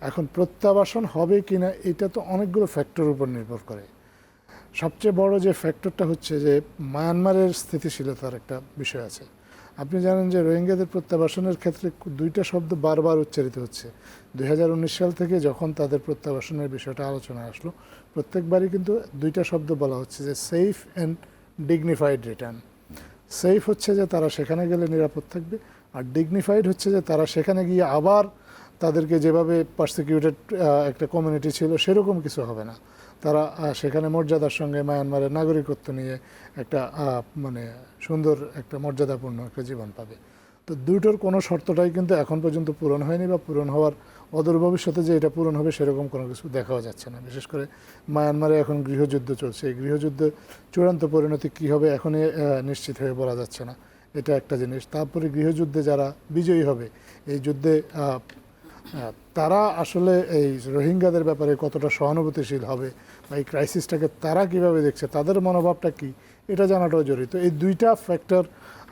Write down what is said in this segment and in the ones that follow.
এখন প্রত্যাবাসন হবে কিনা এটা তো অনেকগুলো ফ্যাক্টরের উপর নির্ভর করে। সবচেয়ে বড় যে ফ্যাক্টরটা হচ্ছে যে মায়ানমারের স্থিতিশীলতার একটা বিষয় আছে। আপনি জানেন যে রোহিঙ্গাদের প্রত্যাবাসনের ক্ষেত্রে দুইটা শব্দ বারবার উচ্চারিত হচ্ছে। 2019 সাল থেকে যখন তাদের প্রত্যাবাসনের বিষয়টা আলোচনায় আসলো, প্রত্যেকবারই কিন্তু দুইটা শব্দ বলা হচ্ছে যে safe and dignified return. Safe হচ্ছে যে তারা সেখানে গেলে নিরাপদ থাকবে, আর ডিগনিফাইড হচ্ছে যে তারা সেখানে গিয়ে আবার তাদেরকে যেভাবে পারসিকিউটেড একটা কমিউনিটি ছিল সেরকম কিছু হবে না। তারা সেখানে মর্যাদার সঙ্গে মায়ানমারের নাগরিকত্ব নিয়ে একটা মানে সুন্দর একটা মর্যাদাপূর্ণ একটা জীবন পাবে। তো দুটোর কোনো শর্তটাই কিন্তু এখন পর্যন্ত পূরণ হয়নি, বা পূরণ হওয়ার অদূর ভবিষ্যতে যে এটা পূরণ হবে সেরকম কোনো কিছু দেখাও যাচ্ছে না। বিশেষ করে মায়ানমারে এখন গৃহযুদ্ধ চলছে, এই গৃহযুদ্ধ চূড়ান্ত পরিণতি কী হবে এখনই নিশ্চিত হয়ে বলা যাচ্ছে না, এটা একটা জিনিস। তারপরে গৃহযুদ্ধে যারা বিজয়ী হবে এই যুদ্ধে তারা আসলে এই রোহিঙ্গাদের ব্যাপারে কতটা সহানুভূতিশীল হবে, বা এই ক্রাইসিসটাকে তারা কিভাবে দেখছে, তাদের মনোভাবটা কি, এটা জানাটাও জড়িত। এই দুইটা ফ্যাক্টর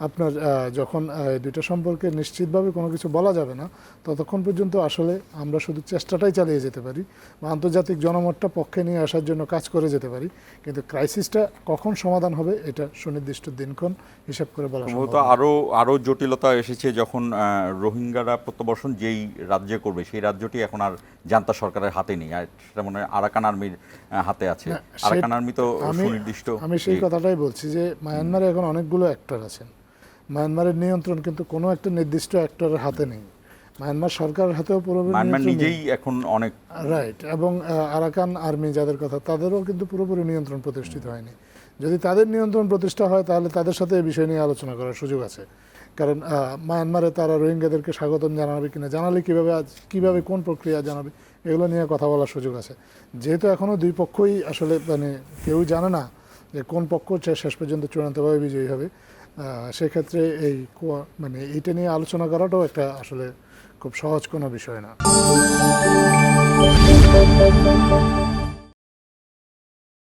আপনার যখন দুইটা সম্পর্কে নিশ্চিতভাবে কোনো কিছু বলা যাবে না, ততক্ষণ পর্যন্ত আসলে আমরা শুধু চেষ্টাটাই চালিয়ে যেতে পারি বা আন্তর্জাতিক জনমতটা পক্ষে নিয়ে আসার জন্য কাজ করে যেতে পারি, কিন্তু ক্রাইসিসটা কখন সমাধান হবে এটা সুনির্দিষ্ট দিনক্ষণ হিসাব করে বলা সম্ভব সম্ভবত আরও জটিলতা এসেছে যখন রোহিঙ্গারা প্রত্যাবর্তন যেই রাজ্যে করবে সেই রাজ্যটি এখন আর জান্তা সরকারের হাতে নেই, আর সেটা মনে হয় আরাকান আর্মির হাতে আছে। আরাকান আর্মি তো সুনির্দিষ্ট। আমি সেই কথাটাই বলছি যে মায়ানমারে এখন অনেকগুলো অ্যাক্টর আছেন, মায়ানমারের নিয়ন্ত্রণ কিন্তু কোনো একটা নির্দিষ্ট অ্যাক্টরের হাতে নেই। মায়ানমার সরকারের হাতেও পুরোপুরি মায়ানমার নিজেই এখন অনেক রাইট, এবং আরাকান আর্মি যাদের কথা তাদেরও কিন্তু পুরোপুরি নিয়ন্ত্রণ প্রতিষ্ঠিত হয়নি। যদি তাদের নিয়ন্ত্রণ প্রতিষ্ঠা হয় তাহলে তাদের সাথে এই বিষয় নিয়ে আলোচনা করার সুযোগ আছে। কারণ মায়ানমারে তারা রোহিঙ্গাদেরকে স্বাগতম জানাবে কিনা, জানালে কীভাবে কোন প্রক্রিয়া জানাবে, এগুলো নিয়ে কথা বলার সুযোগ আছে। যেহেতু এখনও দুই পক্ষই আসলে মানে কেউ জানে না যে কোন পক্ষ শেষ পর্যন্ত চূড়ান্তভাবে বিজয়ী হবে, সেক্ষেত্রে এই মানে এইটা নিয়ে আলোচনা করাটাও একটা আসলে খুব সহজ কোনো বিষয় না।